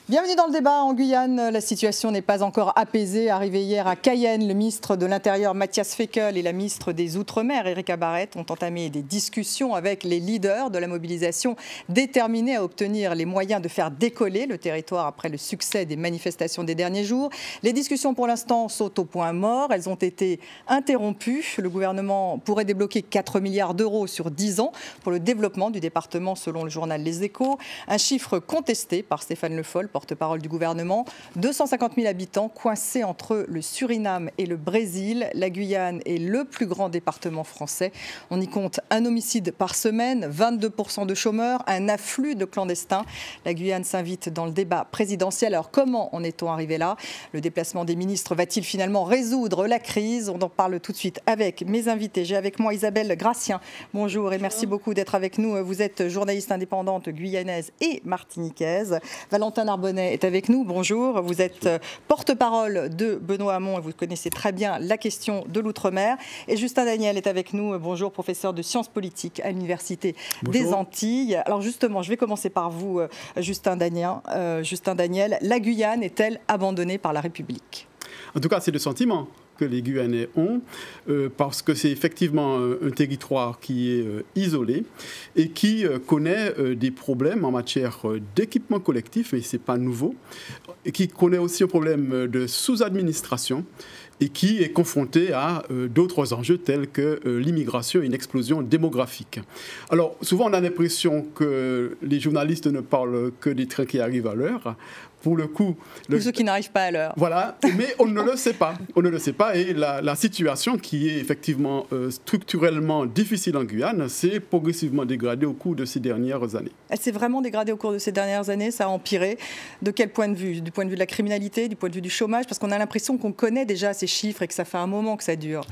Bienvenue dans le débat. En Guyane, la situation n'est pas encore apaisée. Arrivé hier à Cayenne, le ministre de l'Intérieur Mathias Fekl et la ministre des Outre-mer Erika Barrett ont entamé des discussions avec les leaders de la mobilisation, déterminés à obtenir les moyens de faire décoller le territoire après le succès des manifestations des derniers jours. Les discussions pour l'instant sont au point mort. Elles ont été interrompues. Le gouvernement pourrait débloquer 4 milliards d'euros sur 10 ans pour le développement du département selon le journal Les Échos. Un chiffre contesté par Stéphane Le Foll, porte-parole du gouvernement. 250 000 habitants coincés entre le Suriname et le Brésil. La Guyane est le plus grand département français. On y compte un homicide par semaine, 22% de chômeurs, un afflux de clandestins. La Guyane s'invite dans le débat présidentiel. Alors comment en est-on arrivé là? Le déplacement des ministres va-t-il finalement résoudre la crise? On en parle tout de suite avec mes invités. J'ai avec moi Isabelle Gracien. Bonjour et merci beaucoup d'être avec nous. Vous êtes journaliste indépendante guyanaise et martiniquaise. Valentin Narbonnet est avec nous. Bonjour. Vous êtes porte-parole de Benoît Hamon et vous connaissez très bien la question de l'outre-mer. Et Justin Daniel est avec nous. Bonjour, professeur de sciences politiques à l'Université des Antilles. Alors justement, je vais commencer par vous, Justin Daniel. La Guyane est-elle abandonnée par la République? En tout cas, c'est le sentiment que les Guyanais ont, parce que c'est effectivement un territoire qui est isolé et qui connaît des problèmes en matière d'équipement collectif, et ce n'est pas nouveau, et qui connaît aussi un problème de sous-administration et qui est confronté à d'autres enjeux tels que l'immigration et une explosion démographique. Alors, souvent, on a l'impression que les journalistes ne parlent que des trains qui arrivent à l'heure. Pour le coup... Tous ceux qui n'arrivent pas à l'heure. Voilà, mais on ne le sait pas. On ne le sait pas, et la situation qui est effectivement structurellement difficile en Guyane s'est progressivement dégradée au cours de ces dernières années. Elle s'est vraiment dégradée au cours de ces dernières années? Ça a empiré? De quel point de vue? Du point de vue de la criminalité, du point de vue du chômage? Parce qu'on a l'impression qu'on connaît déjà ces chiffres et que ça fait un moment que ça dure.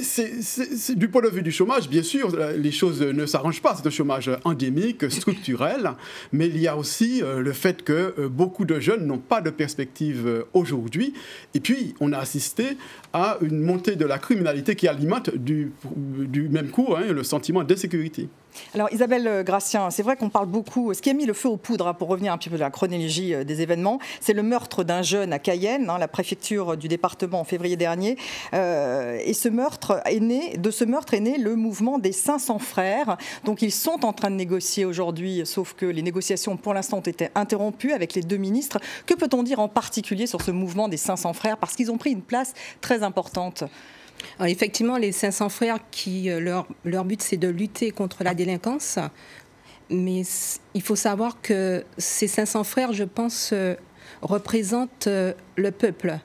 C'est du point de vue du chômage, bien sûr, les choses ne s'arrangent pas. C'est un chômage endémique, structurel, mais il y a aussi le fait que beaucoup de jeunes n'ont pas de perspective aujourd'hui. Et puis, on a assisté à une montée de la criminalité qui alimente du même coup le sentiment d'insécurité. Alors Isabelle Gracien, c'est vrai qu'on parle beaucoup, ce qui a mis le feu aux poudres, pour revenir un petit peu à la chronologie des événements, c'est le meurtre d'un jeune à Cayenne, la préfecture du département en février dernier. Et de ce meurtre est né le mouvement des 500 frères. Donc ils sont en train de négocier aujourd'hui, sauf que les négociations pour l'instant ont été interrompues avec les deux ministres. Que peut-on dire en particulier sur ce mouvement des 500 frères? Parce qu'ils ont pris une place très importante. Alors effectivement, les 500 frères, leur but, c'est de lutter contre la délinquance. Mais il faut savoir que ces 500 frères, je pense, représentent le peuple.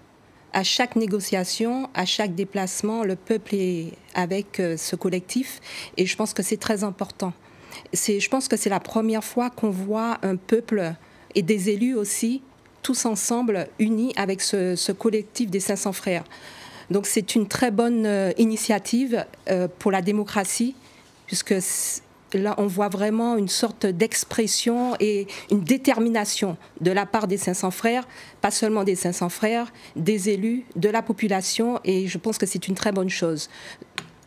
À chaque négociation, à chaque déplacement, le peuple est avec ce collectif. Et je pense que c'est très important. Je pense que c'est la première fois qu'on voit un peuple et des élus aussi, tous ensemble, unis avec ce collectif des 500 frères. Donc c'est une très bonne initiative pour la démocratie, puisque là on voit vraiment une sorte d'expression et une détermination de la part des 500 frères, pas seulement des 500 frères, des élus, de la population, et je pense que c'est une très bonne chose.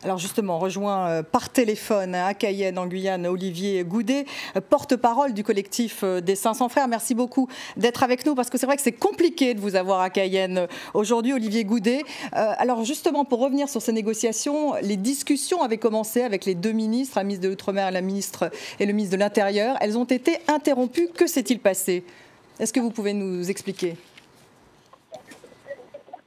Alors justement, on rejoint par téléphone à Cayenne, en Guyane, Olivier Goudet, porte-parole du collectif des 500 frères. Merci beaucoup d'être avec nous, parce que c'est vrai que c'est compliqué de vous avoir à Cayenne aujourd'hui, Olivier Goudet. Alors justement, pour revenir sur ces négociations, les discussions avaient commencé avec les deux ministres, la ministre de l'Outre-mer et le ministre de l'Intérieur. Elles ont été interrompues. Que s'est-il passé? Est-ce que vous pouvez nous expliquer?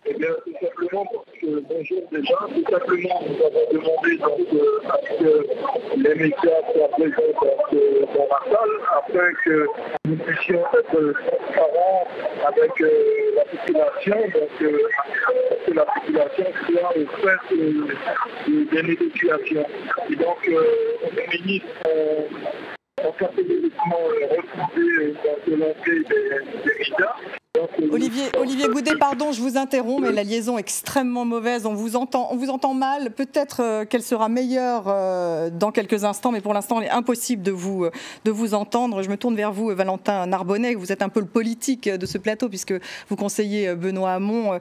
Eh bien, tout simplement, bonjour déjà, tout simplement, nous avons demandé à ce que les médias soient présents dans la salle afin que nous puissions être transparents avec la population, donc que la population soit au fait des négociations. Et donc, les ministres ont catégoriquement refusé de lancer des médias. Olivier Goudet, pardon, je vous interromps, mais la liaison est extrêmement mauvaise. On vous entend mal. Peut-être qu'elle sera meilleure dans quelques instants, mais pour l'instant, il est impossible de vous entendre. Je me tourne vers vous, Valentin Narbonnet. Vous êtes un peu le politique de ce plateau, puisque vous conseillez Benoît Hamon.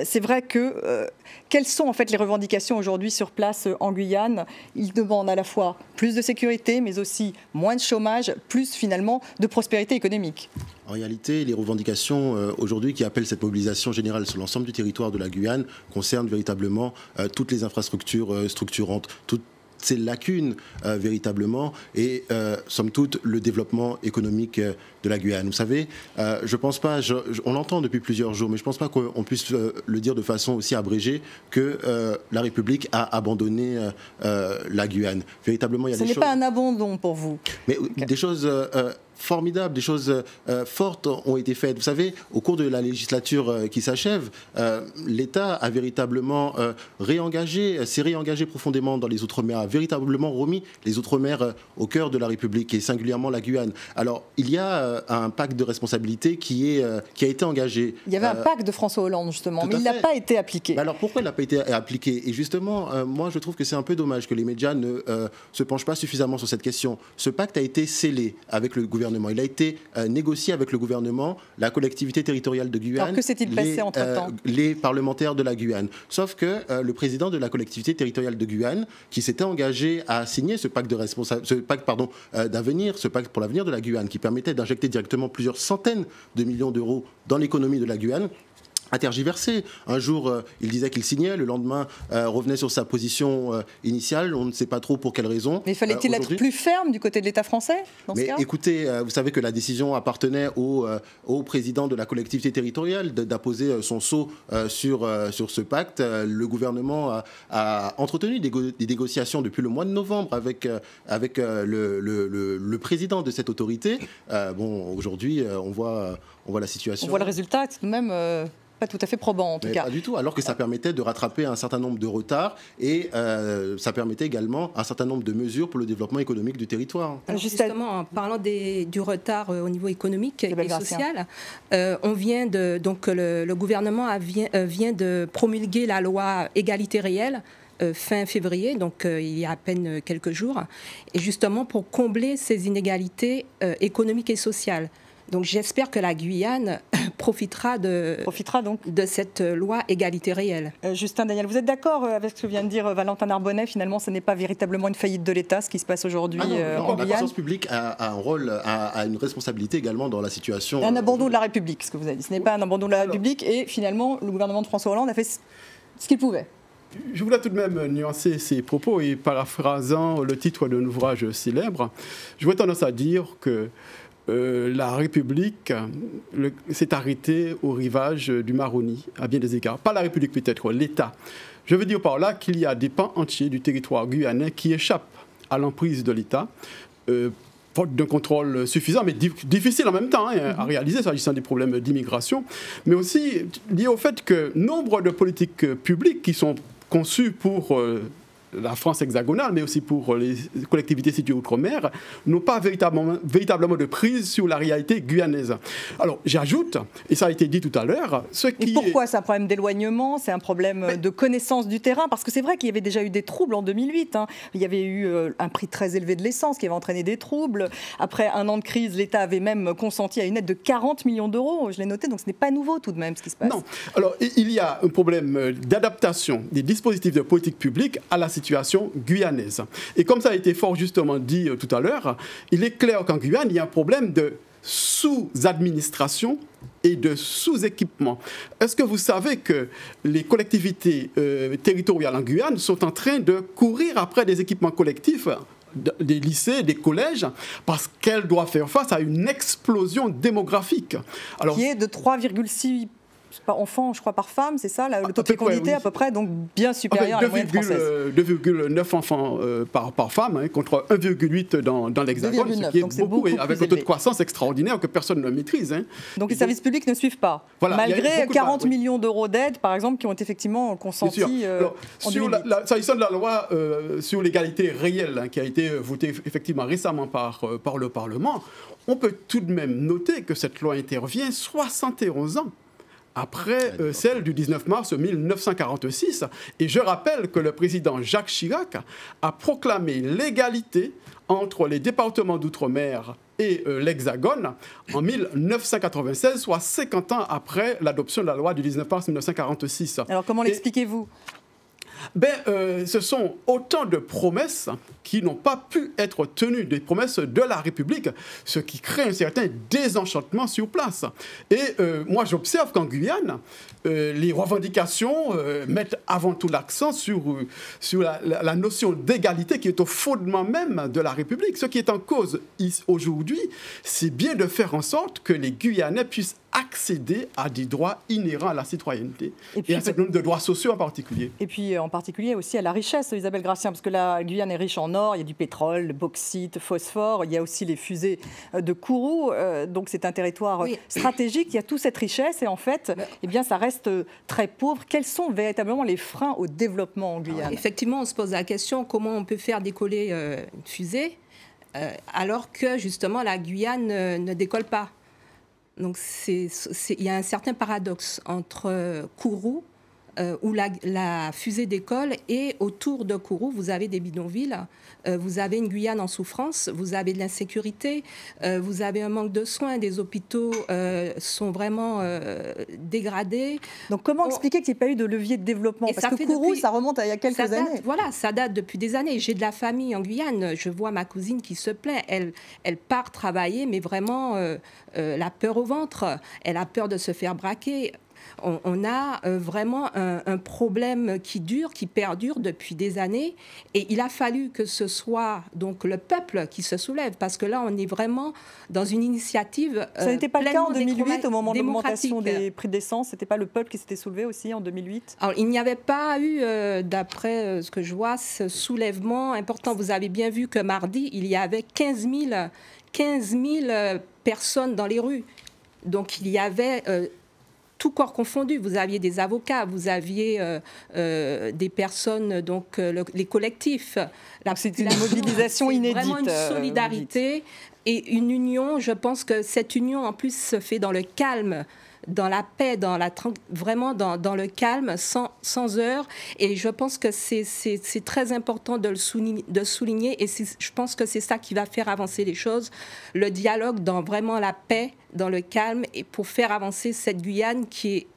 C'est vrai que... quelles sont en fait les revendications aujourd'hui sur place en Guyane? Ils demandent à la fois plus de sécurité, mais aussi moins de chômage, plus finalement de prospérité économique. En réalité, les revendications aujourd'hui qui appellent cette mobilisation générale sur l'ensemble du territoire de la Guyane concernent véritablement toutes les infrastructures structurantes, toutes ces lacunes véritablement et somme toute le développement économique de la Guyane. Vous savez, je pense pas, on l'entend depuis plusieurs jours, mais je pense pas qu'on puisse le dire de façon aussi abrégée que la République a abandonné la Guyane. Véritablement, il y a Ce n'est pas un abandon pour vous. Mais des choses formidables, des choses fortes ont été faites. Vous savez, au cours de la législature qui s'achève, l'État a véritablement s'est réengagé profondément dans les Outre-mer, a véritablement remis les Outre-mer au cœur de la République et singulièrement la Guyane. Alors, il y a un pacte de responsabilité qui a été engagé. Il y avait un pacte de François Hollande, justement, mais il n'a pas été appliqué. Alors, pourquoi il n'a pas été appliqué? Et justement, moi, je trouve que c'est un peu dommage que les médias ne se penchent pas suffisamment sur cette question. Ce pacte a été scellé avec le gouvernement. Il a été négocié avec le gouvernement, la collectivité territoriale de Guyane. Alors que s'est-il passé entre-temps? Les parlementaires de la Guyane. Sauf que le président de la collectivité territoriale de Guyane, qui s'était engagé à signer ce pacte d'avenir, ce pacte pour l'avenir de la Guyane, qui permettait d'injecter directement plusieurs centaines de millions d'euros dans l'économie de la Guyane, a tergiversé. Un jour, il disait qu'il signait, le lendemain, revenait sur sa position initiale. On ne sait pas trop pour quelle raison. Mais fallait-il être plus ferme du côté de l'État français dans ce cas ? Écoutez, vous savez que la décision appartenait au président de la collectivité territoriale d'apposer son sceau sur ce pacte. Le gouvernement a entretenu des négociations depuis le mois de novembre avec le président de cette autorité. Aujourd'hui, on voit la situation. On voit le résultat, c'est tout de même pas tout à fait probant en tout cas. Pas du tout, alors que ça permettait de rattraper un certain nombre de retards et ça permettait également un certain nombre de mesures pour le développement économique du territoire. Alors justement, en parlant du retard au niveau économique et social, le gouvernement vient de promulguer la loi égalité réelle fin février, donc il y a à peine quelques jours, et justement pour combler ces inégalités économiques et sociales. Donc j'espère que la Guyane profitera de cette loi égalité réelle. Justin Daniel, vous êtes d'accord avec ce que vient de dire Valentin Narbonnet? Finalement, ce n'est pas véritablement une faillite de l'État, ce qui se passe aujourd'hui en Guyane. La puissance publique a un rôle, a une responsabilité également dans la situation. Un abandon de la République, ce que vous avez dit. Ce n'est pas un abandon de la République et finalement, le gouvernement de François Hollande a fait ce qu'il pouvait. Je voulais tout de même nuancer ces propos et paraphrasant le titre d'un ouvrage célèbre, j'aurais tendance à dire que la République s'est arrêtée au rivage du Maroni, à bien des égards. Pas la République peut-être, l'État. Je veux dire par là qu'il y a des pans entiers du territoire guyanais qui échappent à l'emprise de l'État, faute d'un contrôle suffisant, mais difficile en même temps à réaliser, s'agissant des problèmes d'immigration, mais aussi lié au fait que nombre de politiques publiques qui sont conçues pour la France hexagonale, mais aussi pour les collectivités situées outre-mer, n'ont pas véritablement de prise sur la réalité guyanaise. Alors, j'ajoute, et ça a été dit tout à l'heure, pourquoi c'est un problème d'éloignement, c'est un problème de connaissance du terrain, parce que c'est vrai qu'il y avait déjà eu des troubles en 2008. Il y avait eu un prix très élevé de l'essence qui avait entraîné des troubles. Après un an de crise, l'État avait même consenti à une aide de 40 millions d'euros. Je l'ai noté, donc ce n'est pas nouveau tout de même ce qui se passe. Non. Alors, il y a un problème d'adaptation des dispositifs de politique publique à la situation guyanaise. Et comme ça a été fort justement dit tout à l'heure, il est clair qu'en Guyane, il y a un problème de sous-administration et de sous-équipement. Est-ce que vous savez que les collectivités territoriales en Guyane sont en train de courir après des équipements collectifs, des lycées, des collèges, parce qu'elles doivent faire face à une explosion démographique. Alors, qui est de 3,6 enfants, je crois, par femme, c'est ça, le taux de fécondité à peu près, donc bien supérieur à la moyenne française. 2,9 enfants par femme, contre 1,8 dans l'Hexagone, ce qui est beaucoup, et avec un taux de croissance extraordinaire que personne ne maîtrise. Donc les services publics ne suivent pas, voilà, malgré 40 millions d'euros d'aide, par exemple, qui ont été effectivement consentis en 2008. S'agissant de la loi sur l'égalité réelle, qui a été votée effectivement récemment par le Parlement, on peut tout de même noter que cette loi intervient 71 ans après celle du 19 mars 1946. Et je rappelle que le président Jacques Chirac a proclamé l'égalité entre les départements d'outre-mer et l'Hexagone en 1996, soit 50 ans après l'adoption de la loi du 19 mars 1946. Alors comment l'expliquez-vous ? Ce sont autant de promesses qui n'ont pas pu être tenues, des promesses de la République, ce qui crée un certain désenchantement sur place. Et moi, j'observe qu'en Guyane, les revendications mettent avant tout l'accent sur la notion d'égalité qui est au fondement même de la République. Ce qui est en cause aujourd'hui, c'est bien de faire en sorte que les Guyanais puissent accéder à des droits inhérents à la citoyenneté et à un certain nombre de droits sociaux en particulier. Et puis en particulier aussi à la richesse, Isabelle Gratien, parce que la Guyane est riche en or, il y a du pétrole, le bauxite, phosphore, il y a aussi les fusées de Kourou, donc c'est un territoire stratégique, il y a toute cette richesse et en fait, eh bien, ça reste très pauvre. Quels sont véritablement les freins au développement en Guyane ? Effectivement, on se pose la question comment on peut faire décoller une fusée alors que justement la Guyane ne décolle pas. Donc il y a un certain paradoxe entre Kourou, où la fusée décolle, et autour de Kourou, vous avez des bidonvilles, vous avez une Guyane en souffrance, vous avez de l'insécurité, vous avez un manque de soins, des hôpitaux sont vraiment dégradés. Donc comment expliquer qu'il n'y ait pas eu de levier de développement ? Parce que Kourou, ça remonte à il y a quelques années. Voilà, ça date depuis des années. J'ai de la famille en Guyane, je vois ma cousine qui se plaint, elle part travailler, mais vraiment la peur au ventre, elle a peur de se faire braquer. On a vraiment un problème qui perdure depuis des années, et il a fallu que ce soit donc le peuple qui se soulève, parce que là on est vraiment dans une initiative. Ça n'était pas le cas en 2008 au moment de l'augmentation des prix de l'essence, c'était pas le peuple qui s'était soulevé aussi en 2008 ? Alors, il n'y avait pas eu, d'après ce que je vois, ce soulèvement important. Vous avez bien vu que mardi il y avait 15 000 personnes dans les rues, donc il y avait tout corps confondu. Vous aviez des avocats, vous aviez des personnes, donc les collectifs. C'était une mobilisation inédite. Vraiment une solidarité et une union. Je pense que cette union, en plus, se fait dans le calme, dans la paix, vraiment dans le calme, sans heurts. Et je pense que c'est très important de le souligner. Et je pense que c'est ça qui va faire avancer les choses. Le dialogue dans vraiment la paix, dans le calme, et pour faire avancer cette Guyane qui est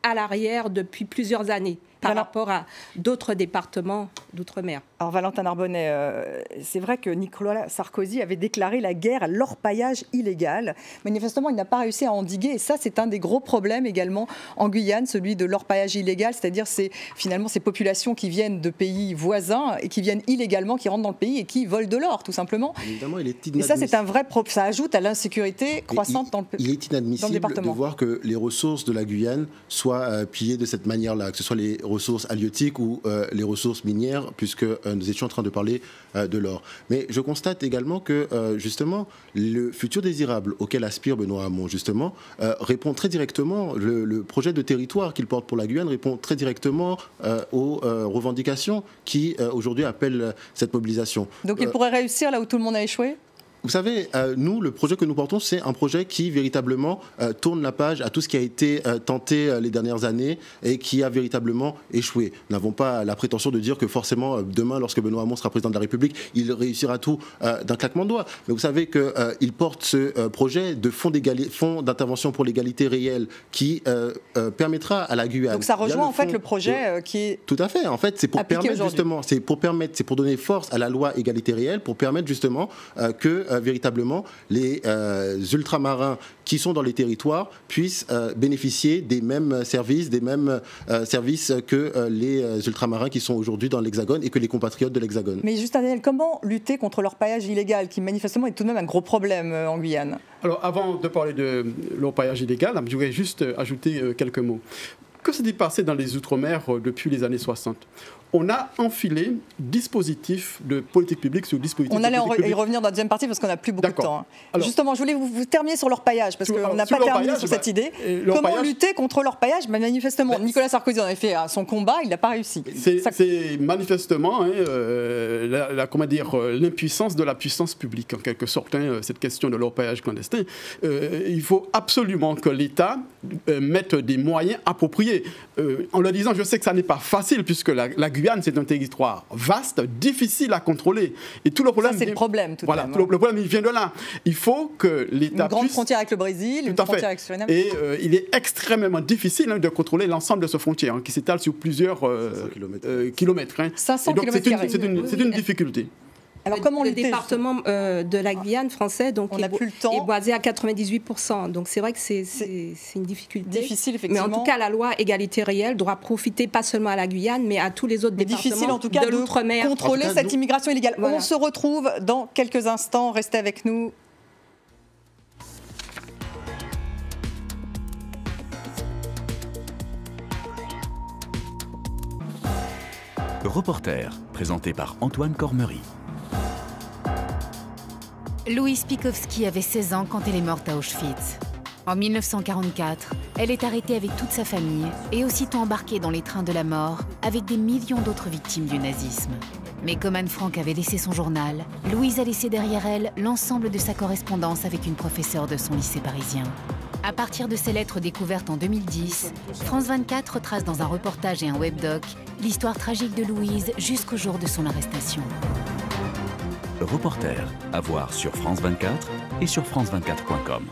à l'arrière depuis plusieurs années par rapport à d'autres départements d'outre-mer. Alors Valentin Narbonnet, c'est vrai que Nicolas Sarkozy avait déclaré la guerre à l'orpaillage illégal. Manifestement, il n'a pas réussi à endiguer, et ça, c'est un des gros problèmes également en Guyane, celui de l'orpaillage illégal, c'est-à-dire finalement ces populations qui viennent de pays voisins et qui viennent illégalement, qui rentrent dans le pays et qui volent de l'or, tout simplement. Évidemment, il est inadmissible. Et ça, c'est un vrai problème. Ça ajoute à l'insécurité croissante dans le département. Il est inadmissible de voir que les ressources de la Guyane soient pillées de cette manière-là, que ce soit les ressources halieutiques ou les ressources minières, puisque nous étions en train de parler de l'or. Mais je constate également que, justement, le futur désirable auquel aspire Benoît Hamon, justement, répond très directement, le projet de territoire qu'il porte pour la Guyane répond très directement aux revendications qui, aujourd'hui, appellent cette mobilisation. Donc il pourrait réussir là où tout le monde a échoué ? Vous savez, nous, le projet que nous portons, c'est un projet qui véritablement tourne la page à tout ce qui a été tenté les dernières années et qui a véritablement échoué. Nous n'avons pas la prétention de dire que forcément, demain, lorsque Benoît Hamon sera président de la République, il réussira tout d'un claquement de doigts. Mais vous savez qu'il porte ce projet de fonds d'intervention pour l'égalité réelle qui permettra à la Guyane... Donc ça rejoint en fait le projet qui est... Tout à fait. En fait, c'est pour permettre justement, c'est pour donner force à la loi égalité réelle, pour permettre justement que véritablement les ultramarins qui sont dans les territoires puissent bénéficier des mêmes services que les ultramarins qui sont aujourd'hui dans l'Hexagone et que les compatriotes de l'Hexagone. Mais juste Daniel, comment lutter contre l'orpaillage illégal qui manifestement est tout de même un gros problème en Guyane ? Alors avant de parler de l'orpaillage illégal, je voudrais juste ajouter quelques mots. Que s'est-il passé dans les Outre-mer depuis les années 60 ? On a enfilé dispositif de politique publique sur dispositif de politique publique. On allait y revenir dans la deuxième partie parce qu'on n'a plus beaucoup de temps. Alors, justement, je voulais vous terminer sur l'orpaillage parce qu'on n'a pas terminé sur cette idée. Comment lutter contre l'orpaillage ? Manifestement, Nicolas Sarkozy en avait fait son combat, il n'a pas réussi. C'est manifestement l'impuissance de la puissance publique, en quelque sorte, cette question de l'orpaillage clandestin. Il faut absolument que l'État mette des moyens appropriés. voyez, en leur disant, je sais que ça n'est pas facile, puisque la Guyane, c'est un territoire vaste, difficile à contrôler. Et tout le problème... Ça, c'est le problème, tout de même. Le problème, il vient de là. Il faut que l'État Une grande frontière avec le Brésil, une frontière avec le Suriname. Et il est extrêmement difficile de contrôler l'ensemble de cette frontière, qui s'étale sur plusieurs kilomètres. 500 et donc, km². c'est une difficulté. Alors, le département de la Guyane français est basé à 98%. Donc, c'est vrai que c'est une difficulté. Difficile, effectivement. Mais en tout cas, la loi égalité réelle doit profiter pas seulement à la Guyane, mais à tous les autres départements difficile, en tout cas, de l'outre-mer. Contrôler cette immigration illégale. Voilà. On se retrouve dans quelques instants. Restez avec nous. Reporter, présenté par Antoine Cormery. Louise Pikowski avait 16 ans quand elle est morte à Auschwitz. En 1944, elle est arrêtée avec toute sa famille et aussitôt embarquée dans les trains de la mort avec des millions d'autres victimes du nazisme. Mais comme Anne Frank avait laissé son journal, Louise a laissé derrière elle l'ensemble de sa correspondance avec une professeure de son lycée parisien. À partir de ces lettres découvertes en 2010, France 24 retrace dans un reportage et un webdoc l'histoire tragique de Louise jusqu'au jour de son arrestation. Reporter, à voir sur France 24 et sur France24.com.